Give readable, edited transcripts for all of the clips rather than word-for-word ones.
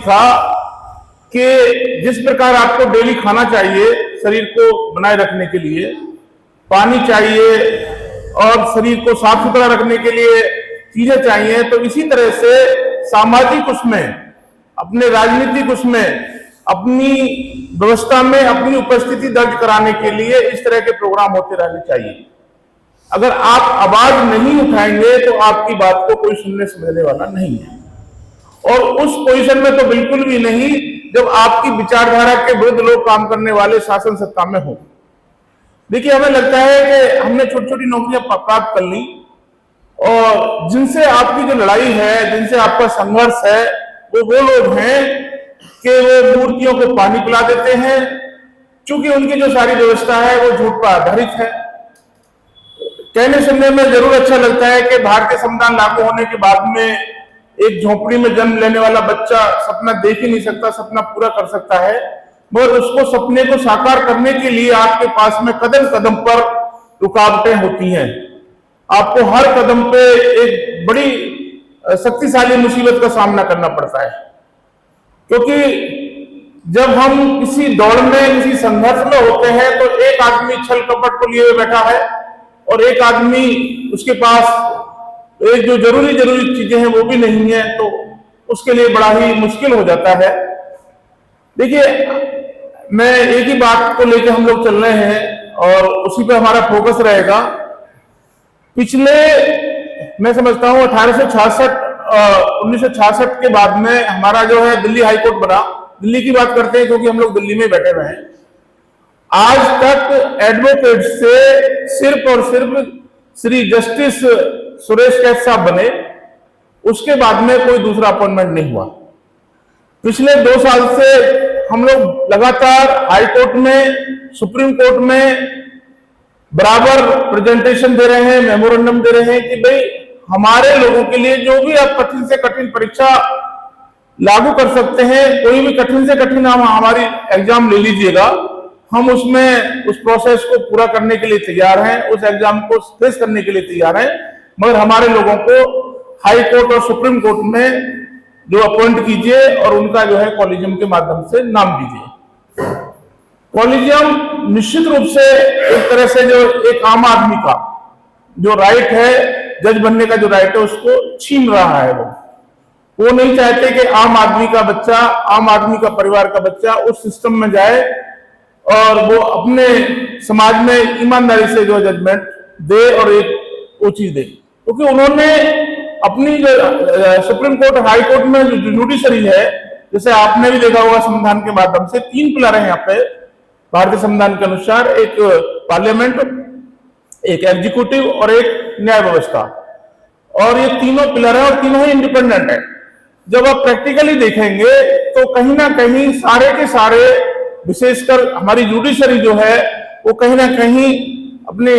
था कि जिस प्रकार आपको डेली खाना चाहिए शरीर को बनाए रखने के लिए, पानी चाहिए और शरीर को साफ सुथरा रखने के लिए चीजें चाहिए, तो इसी तरह से सामाजिक उसमें, अपने राजनीतिक उसमें, अपनी व्यवस्था में अपनी उपस्थिति दर्ज कराने के लिए इस तरह के प्रोग्राम होते रहने चाहिए। अगर आप आवाज नहीं उठाएंगे तो आपकी बात को कोई सुनने समझने वाला नहीं है, और उस पोजीशन में तो बिल्कुल भी नहीं जब आपकी विचारधारा के विरुद्ध लोग काम करने वाले शासन सत्ता में हो। देखिए, हमें लगता है कि हमने छोटी छोटी नौकरियां प्राप्त कर ली, और जिनसे आपकी जो लड़ाई है, जिनसे आपका संघर्ष है, वो लोग हैं कि वो मूर्तियों को पानी पिला देते हैं, क्योंकि उनकी जो सारी व्यवस्था है वो झूठ पर आधारित है। कहने सुनने में जरूर अच्छा लगता है कि भारतीय संविधान लागू होने के बाद में एक झोपड़ी में जन्म लेने वाला बच्चा सपना देख ही नहीं सकता, सपना पूरा कर सकता है, मगर उसको सपने को साकार करने के लिए आपके पास में कदम कदम पर रुकावटें होती हैं। आपको हर कदम पे एक बड़ी शक्तिशाली मुसीबत का सामना करना पड़ता है, क्योंकि जब हम किसी दौड़ में, किसी संघर्ष में होते हैं तो एक आदमी छल कपट को लिए हुए बैठा है और एक आदमी उसके पास एक जो जरूरी चीजें हैं वो भी नहीं है, तो उसके लिए बड़ा ही मुश्किल हो जाता है। देखिए, मैं एक ही बात को लेकर हम लोग चल रहे हैं और उसी पे हमारा फोकस रहेगा। पिछले, मैं समझता हूं 1966 के बाद में हमारा जो है दिल्ली हाईकोर्ट बना। दिल्ली की बात करते हैं क्योंकि हम लोग दिल्ली में बैठे हुए हैं। आज तक एडवोकेट से सिर्फ और सिर्फ श्री जस्टिस सुरेश कैथ साहब बने, उसके बाद में कोई दूसरा अपॉइंटमेंट नहीं हुआ। पिछले 2 साल से हम लोग लगातार हाई कोर्ट में, सुप्रीम कोर्ट में बराबर प्रेजेंटेशन दे रहे हैं, मेमोरेंडम दे रहे हैं कि भाई हमारे लोगों के लिए जो भी आप कठिन से कठिन परीक्षा लागू कर सकते हैं, कोई भी कठिन से कठिन हमारी एग्जाम ले लीजिएगा, हम उसमें उस प्रोसेस को पूरा करने के लिए तैयार हैं, उस एग्जाम को फेस करने के लिए तैयार हैं, मगर हमारे लोगों को हाई कोर्ट और सुप्रीम कोर्ट में जो अपॉइंट कीजिए और उनका जो है कॉलेजियम के माध्यम से नाम दीजिए। कॉलेजियम निश्चित रूप से एक तरह से जो एक आम आदमी का जो राइट है, जज बनने का जो राइट है, उसको छीन रहा है। वो नहीं चाहते कि आम आदमी का बच्चा, आम आदमी का परिवार का बच्चा उस सिस्टम में जाए और वो अपने समाज में ईमानदारी से जो जजमेंट दे और एक वो चीज दे, क्योंकि उन्होंने अपनी जो सुप्रीम कोर्ट, हाई कोर्ट में जो जुडिशरी है, जैसे आपने भी देखा होगा संविधान के माध्यम से 3 पिलर है यहाँ पे भारतीय संविधान के अनुसार, एक पार्लियामेंट, एक एग्जीक्यूटिव और एक न्याय व्यवस्था, और ये तीनों पिलर है और तीनों ही इंडिपेंडेंट है। जब आप प्रैक्टिकली देखेंगे तो कहीं ना कहीं सारे के सारे, विशेषकर हमारी जुडिशरी जो है, वो कहीं ना कहीं अपने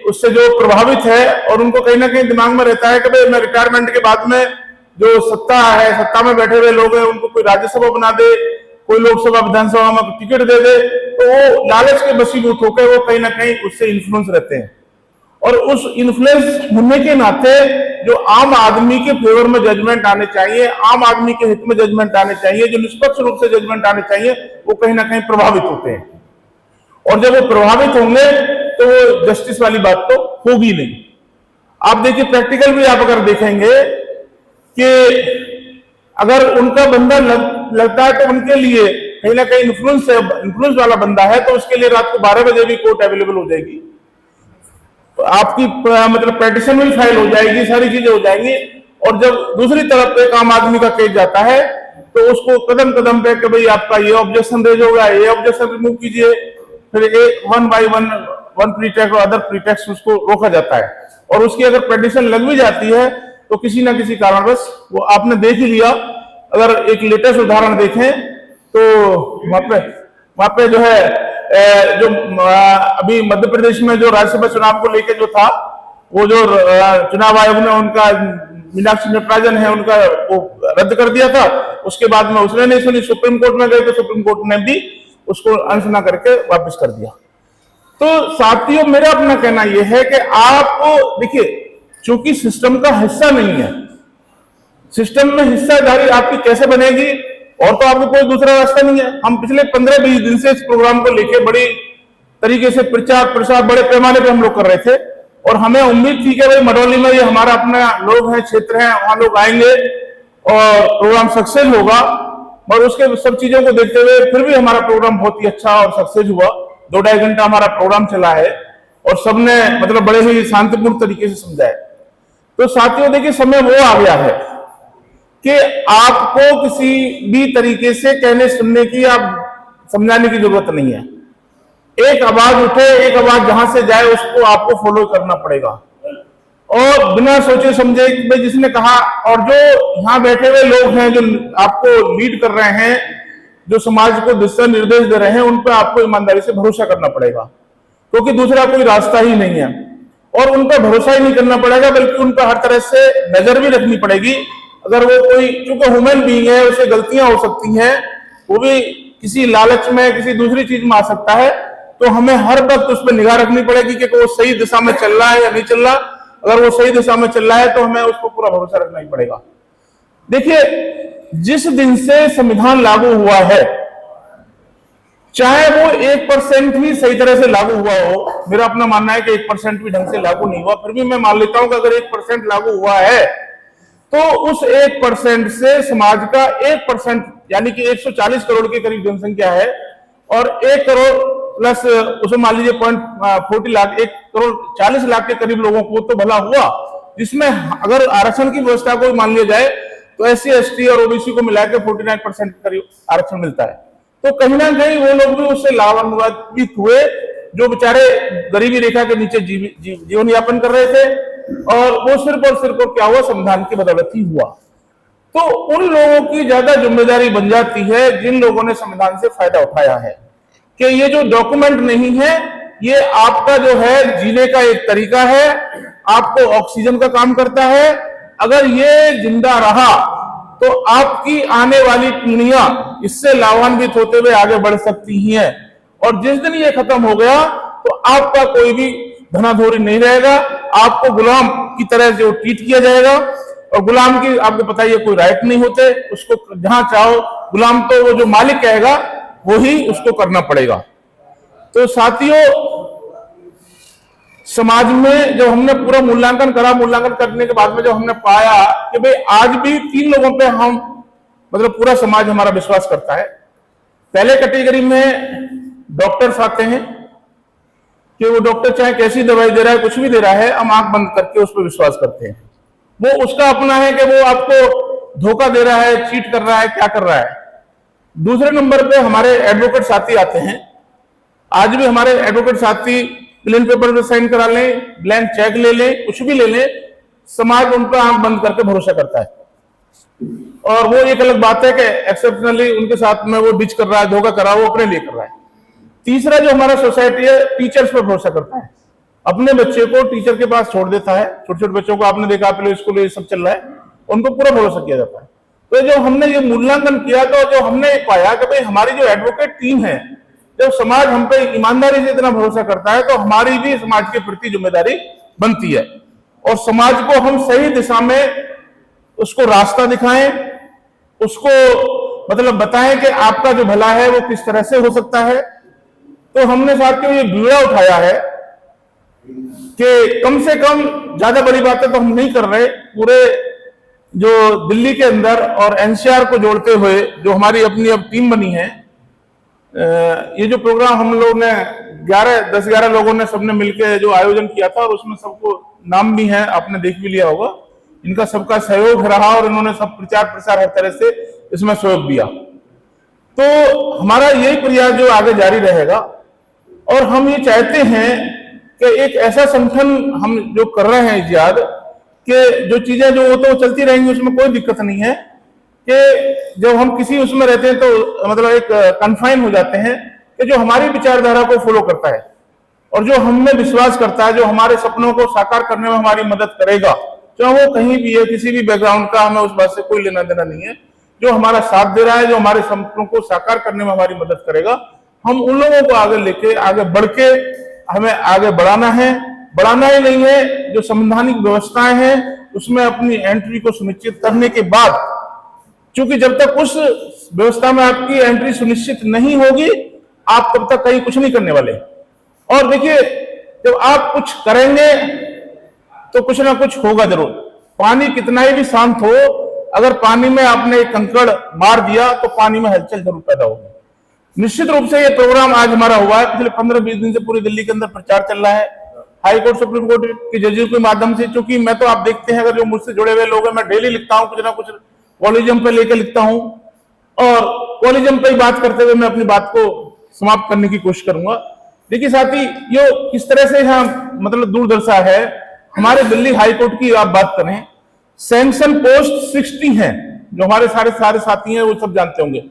उससे जो प्रभावित है, और उनको कहीं ना कहीं दिमाग में रहता है कि भाई मैं रिटायरमेंट के बाद में जो सत्ता है, सत्ता में बैठे हुए लोग हैं, उनको कोई राज्यसभा बना दे, कोई लोकसभा विधानसभा में टिकट दे दे, तो वो लालच के वशीभूत होकर वो कहीं ना कहीं उससे इन्फ्लुएंस रहते हैं। और उस इन्फ्लुएंस होने के नाते जो आम आदमी के फेवर में जजमेंट आने चाहिए, आम आदमी के हित में जजमेंट आने चाहिए, जो निष्पक्ष रूप से जजमेंट आने चाहिए, वो कहीं ना कहीं प्रभावित होते हैं। और जब वो प्रभावित होंगे तो वो जस्टिस वाली बात तो होगी नहीं। आप देखिए, प्रैक्टिकल भी आप अगर देखेंगे कि अगर उनका बंदा लगता है तो उनके लिए कहीं ना कहीं इन्फ्लुएंस वाला बंदा है, तो उसके लिए रात को 12 बजे भी कोर्ट अवेलेबल हो जाएगी, तो आपकी मतलब पेटिशन भी फाइल हो जाएगी, सारी चीजें हो जाएंगी। और जब दूसरी तरफ पे एक आम आदमी का केस जाता है तो उसको कदम कदम पे कि भाई आपका ये ऑब्जेक्शन रेज होगा, ये ऑब्जेक्शन रिमूव कीजिए, फिर एक 1 by 1 प्रीटेक्स्ट और अदर प्रीटेक्स्ट उसको रोका जाता है। और उसकी अगर पेटिशन लग भी जाती है तो किसी ना किसी कारणवश, वो आपने देख ही लिया, अगर एक लेटेस्ट उदाहरण देखें तो वहां पे जो है जो अभी मध्य प्रदेश में जो राज्यसभा चुनाव को लेकर जो था, वो जो चुनाव आयोग ने उनका मीनाक्षी नटराजन है उनका वो रद्द कर दिया था, उसके बाद में उसने नहीं सुनी, सुप्रीम कोर्ट में गए तो सुप्रीम कोर्ट ने भी उसको अनसुना करके वापस कर दिया। तो साथियों, मेरा अपना कहना यह है कि आप देखिए, चूंकि सिस्टम का हिस्सा नहीं है, सिस्टम में हिस्सादारी आपकी कैसे बनेगी, और तो आपको कोई दूसरा रास्ता नहीं है। हम पिछले 15-20 दिन से इस प्रोग्राम को लेके बड़ी तरीके से प्रचार प्रसार बड़े पैमाने पे हम लोग कर रहे थे, और हमें उम्मीद थी कि भाई मडौली में ये हमारा अपना लोग हैं, क्षेत्र है, वहां लोग आएंगे और प्रोग्राम सक्सेस होगा। और उसके सब चीजों को देखते हुए फिर भी हमारा प्रोग्राम बहुत ही अच्छा और सक्सेस हुआ। 2-2.5 घंटा हमारा प्रोग्राम चला है और सबने मतलब बड़े ही शांतिपूर्ण तरीके से समझा है। तो साथियों देखिए, समय वो आ गया है कि आपको किसी भी तरीके से कहने सुनने की, आप समझाने की जरूरत नहीं है। एक आवाज उठे, एक आवाज जहां से जाए उसको आपको फॉलो करना पड़ेगा, और बिना सोचे समझे भाई जिसने कहा, और जो यहाँ बैठे हुए लोग हैं जो आपको लीड कर रहे हैं, जो समाज को दिशा निर्देश दे रहे हैं, उन पर आपको ईमानदारी से भरोसा करना पड़ेगा, क्योंकि दूसरा कोई रास्ता ही नहीं है। और उन पर भरोसा ही नहीं करना पड़ेगा, बल्कि उन पर हर तरह से नजर भी रखनी पड़ेगी। अगर वो कोई, क्योंकि ह्यूमन बीइंग है, उसे गलतियां हो सकती हैं, वो भी किसी लालच में किसी दूसरी चीज में आ सकता है, तो हमें हर वक्त उस पर निगाह रखनी पड़ेगी कि वो सही दिशा में चल रहा है या नहीं चल रहा। अगर वो सही दिशा में चल रहा है तो हमें उसको पूरा भरोसा रखना ही पड़ेगा। देखिए, जिस दिन से संविधान लागू हुआ है, चाहे वो 1% भी सही तरह से लागू हुआ हो, मेरा अपना मानना है कि 1% भी ढंग से लागू नहीं हुआ, फिर भी मैं मान लेता हूं कि अगर 1% लागू हुआ है तो उस 1% से समाज का 1%, यानी कि 140 करोड़ के करीब जनसंख्या है, और 1 करोड़ प्लस उसे मान लीजिए 0.40 लाख, 1 करोड़ 40 लाख के करीब लोगों को तो भला हुआ, जिसमें अगर आरक्षण की व्यवस्था को मान लिया जाए तो SC ST और OBC को मिलाकर 49% के करीब आरक्षण मिलता है। तो कहीं ना कहीं वो लोग भी उससे लाभान्वित हुए जो बेचारे गरीबी रेखा के नीचे जीवन यापन कर रहे थे, और वो सिर्फ और सिर्फ क्या हुआ, संविधान की बदौलत ही हुआ। तो उन लोगों की ज्यादा जिम्मेदारी बन जाती है जिन लोगों ने संविधान से फायदा उठाया है, कि ये जो डॉक्यूमेंट नहीं है, ये आपका जो है जीने का एक तरीका है, आपको ऑक्सीजन का काम करता है। अगर ये जिंदा रहा तो आपकी आने वाली पीढ़ियां इससे लाभान्वित होते हुए आगे बढ़ सकती हैं, और जिस दिन ये खत्म हो गया तो आपका कोई भी धनाधोरी नहीं रहेगा, आपको गुलाम की तरह से ट्रीट किया जाएगा। और गुलाम की आपको पता ही है कोई राइट नहीं होते, उसको जहां चाहो गुलाम तो वो जो मालिक कहेगा वो ही उसको करना पड़ेगा। तो साथियों, समाज में जब हमने पूरा मूल्यांकन करा, मूल्यांकन करने के बाद में जब हमने पाया कि भाई आज भी 3 लोगों पे हम मतलब पूरा समाज हमारा विश्वास करता है। पहले कैटेगरी में डॉक्टर्स आते हैं कि वो डॉक्टर चाहे कैसी दवाई दे रहा है, कुछ भी दे रहा है, हम आंख बंद करके उस पर विश्वास करते हैं। वो उसका अपना है कि वो आपको धोखा दे रहा है, चीट कर रहा है, क्या कर रहा है। दूसरे नंबर पे हमारे एडवोकेट साथी आते हैं। आज भी हमारे एडवोकेट साथी क्लीन पेपर पे साइन करा लें, ब्लैंक चेक ले लें, कुछ भी ले लें, समाज उन पर आंख बंद करके भरोसा करता है। और वो एक अलग बात है कि एक्सेप्शनली उनके साथ में वो डिच कर रहा है, धोखा कर रहा है, वो अपने लिए कर रहा है। तीसरा जो हमारा सोसाइटी है, टीचर्स पर भरोसा करता है, अपने बच्चे को टीचर के पास छोड़ देता है। छोटे छोटे बच्चों को आपने देखा, पहले स्कूल ये सब चल रहा है, उनको पूरा भरोसा किया जाता है। तो जब हमने ये मूल्यांकन किया तो जो हमने पाया कि भाई हमारी जो एडवोकेट टीम है, जब समाज हम पे ईमानदारी से इतना भरोसा करता है तो हमारी भी समाज के प्रति जिम्मेदारी बनती है, और समाज को हम सही दिशा में उसको रास्ता दिखाएं, उसको मतलब बताएं कि आपका जो भला है वो किस तरह से हो सकता है। तो हमने साथियों ये बीड़ा उठाया है कि कम से कम, ज्यादा बड़ी बातें तो हम नहीं कर रहे, पूरे जो दिल्ली के अंदर और NCR को जोड़ते हुए जो हमारी अपनी अब टीम बनी है, ये जो प्रोग्राम हम लोग ने 10-11 लोगों ने सबने मिलकर जो आयोजन किया था, और उसमें सबको नाम भी है, आपने देख भी लिया होगा, इनका सबका सहयोग रहा और इन्होंने सब प्रचार प्रसार हर तरह से इसमें सहयोग दिया। तो हमारा यही प्रयास जो आगे जारी रहेगा, और हम ये चाहते हैं कि एक ऐसा संगठन हम जो कर रहे हैं इजाद, कि जो चीजें जो वो तो चलती रहेंगी, उसमें कोई दिक्कत नहीं है, कि जब हम किसी उसमें रहते हैं तो मतलब एक कन्फाइन हो जाते हैं कि जो हमारी विचारधारा को फॉलो करता है और जो हमें विश्वास करता है, जो हमारे सपनों को साकार करने में हमारी मदद करेगा, चाहे वो कहीं भी है, किसी भी बैकग्राउंड का, हमें उस बात से कोई लेना देना नहीं है। जो हमारा साथ दे रहा है, जो हमारे सपनों को साकार करने में हमारी मदद करेगा, हम उन लोगों को आगे लेके, आगे बढ़ के हमें आगे बढ़ाना है। बढ़ाना ही नहीं है, जो संवैधानिक व्यवस्थाएं हैं उसमें अपनी एंट्री को सुनिश्चित करने के बाद, क्योंकि जब तक उस व्यवस्था में आपकी एंट्री सुनिश्चित नहीं होगी, आप तब तक कहीं कुछ नहीं करने वाले। और देखिए, जब आप कुछ करेंगे तो कुछ ना कुछ होगा जरूर। पानी कितना ही भी शांत हो, अगर पानी में आपने एक कंकड़ मार दिया तो पानी में हलचल जरूर पैदा होगी। निश्चित रूप से ये प्रोग्राम आज हमारा हुआ है, पिछले 15-20 दिन से पूरी दिल्ली के अंदर प्रचार चल रहा है हाई कोर्ट सुप्रीम कोर्ट के जजों के माध्यम से। चूंकि मैं तो, आप देखते हैं, अगर जो मुझसे जुड़े हुए लोग हैं, मैं डेली लिखता हूं, कुछ ना कुछ कॉलिज्म पे लेकर लिखता हूं, और कॉलिज्म पे ही बात करते हुए मैं अपनी बात को समाप्त करने की कोशिश करूंगा। देखिए साथी, ये किस तरह से यहाँ मतलब दूरदर्शा है। हमारे दिल्ली हाई कोर्ट की आप बात करें, सैंक्शन पोस्ट 60 हैं, जो हमारे सारे साथी हैं वो सब जानते होंगे।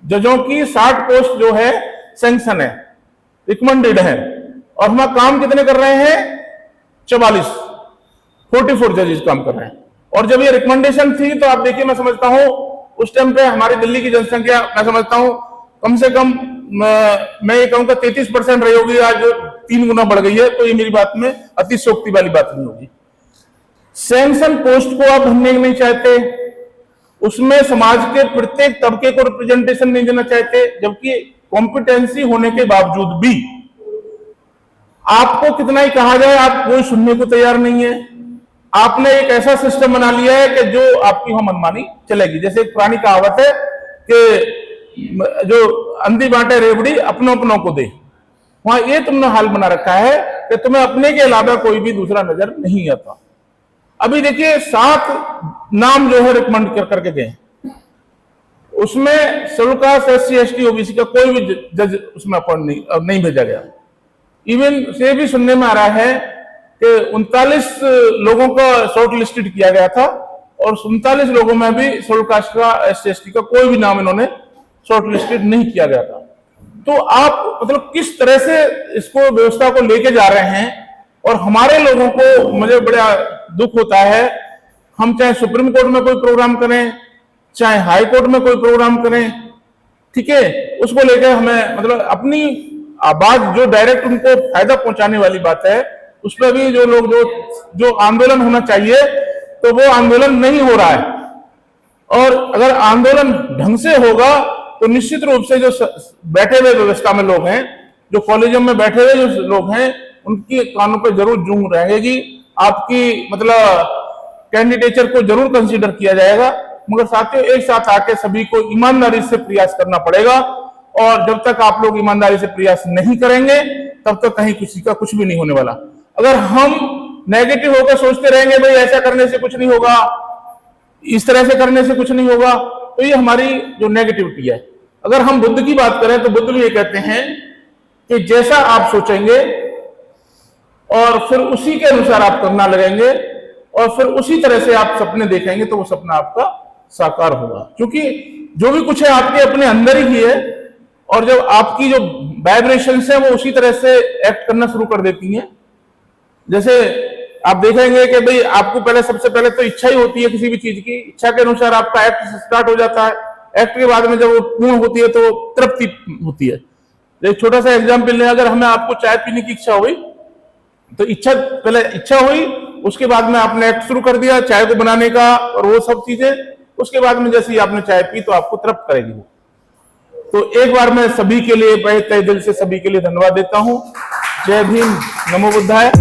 जजों की 60 पोस्ट जो है सैंक्शन है, रिकमेंडेड है, और हम काम कितने कर रहे हैं? 44 जजेस काम कर रहे हैं। और जब ये रिकमेंडेशन थी तो आप देखिए, मैं समझता हूं उस टाइम पे हमारी दिल्ली की जनसंख्या, मैं समझता हूं कम से कम, मैं ये कहूंगा 33% रही होगी, आज 3 गुना बढ़ गई है। तो ये मेरी बात में अतिशयोक्ति वाली बात नहीं होगी। सैंक्शन पोस्ट को आप भरने नहीं चाहते, उसमें समाज के प्रत्येक तबके को रिप्रेजेंटेशन नहीं देना चाहते, जबकि कॉम्पिटेंसी होने के बावजूद भी आपको कितना ही कहा जाए, आप कोई सुनने को तैयार नहीं है। आपने एक ऐसा सिस्टम बना लिया है कि जो आपकी वहां मनमानी चलेगी। जैसे एक पुरानी कहावत है कि जो अंधी बांटे रेवड़ी अपनों अपनों को दे, वहां ये तुमने हाल बना रखा है कि तुम्हें अपने के अलावा कोई भी दूसरा नजर नहीं आता। अभी देखिए 7 नाम जो है रिकमेंड करके गए, उसमें schedule caste, SC ST OBC का कोई भी जज उसमें अपॉइंट नहीं भेजा गया। इवन से भी सुनने में आ रहा है कि 39 लोगों का शॉर्ट लिस्टेड किया गया था, और 39 लोगों में भी शेड्यूल कास्ट का, SC ST का कोई भी नाम इन्होंने शॉर्ट लिस्टेड नहीं किया गया था। तो आप मतलब किस तरह से इसको व्यवस्था को लेके जा रहे हैं, और हमारे लोगों को, मुझे बड़ा दुख होता है, हम चाहे सुप्रीम कोर्ट में कोई प्रोग्राम करें, चाहे हाई कोर्ट में कोई प्रोग्राम करें, ठीक है, उसको लेकर हमें मतलब अपनी आवाज जो डायरेक्ट उनको फायदा पहुंचाने वाली बात है, उस पर भी जो लोग जो आंदोलन होना चाहिए, तो वो आंदोलन नहीं हो रहा है। और अगर आंदोलन ढंग से होगा तो निश्चित रूप से जो बैठे हुए व्यवस्था में लोग हैं, जो कॉलेजों में बैठे हुए जो लोग हैं, उनकी कानों पर जरूर जूं रहेगी। आपकी मतलब कैंडिडेचर को जरूर कंसीडर किया जाएगा, मगर साथियों एक साथ आके सभी को ईमानदारी से प्रयास करना पड़ेगा। और जब तक आप लोग ईमानदारी से प्रयास नहीं करेंगे, तब तक कहीं किसी का कुछ भी नहीं होने वाला। अगर हम नेगेटिव होकर सोचते रहेंगे भाई ऐसा करने से कुछ नहीं होगा, इस तरह से करने से कुछ नहीं होगा, तो ये हमारी जो नेगेटिविटी है। अगर हम बुद्ध की बात करें तो बुद्ध भी ये कहते हैं कि जैसा आप सोचेंगे और फिर उसी के अनुसार आप करना लगेंगे, और फिर उसी तरह से आप सपने देखेंगे, तो वो सपना आपका साकार होगा। क्योंकि जो भी कुछ है आपके अपने अंदर ही है, और जब आपकी जो वाइब्रेशंस है वो उसी तरह से एक्ट करना शुरू कर देती हैं। जैसे आप देखेंगे कि भाई आपको पहले, सबसे पहले तो इच्छा ही होती है किसी भी चीज की, इच्छा के अनुसार आपका एक्ट स्टार्ट हो जाता है। एक्ट के बाद में जब वो पूर्ण होती है तो तृप्ति होती है। एक छोटा सा एग्जाम्पल लें, अगर हमें आपको चाय पीने की इच्छा हुई, तो पहले इच्छा हुई, उसके बाद में आपने एक्ट शुरू कर दिया चाय को बनाने का और वो सब चीजें, उसके बाद में जैसे ही आपने चाय पी तो आपको तृप्त करेगी वो। तो एक बार मैं सभी के लिए तहे दिल से सभी के लिए धन्यवाद देता हूं। जय भीम, नमो बुद्धाय।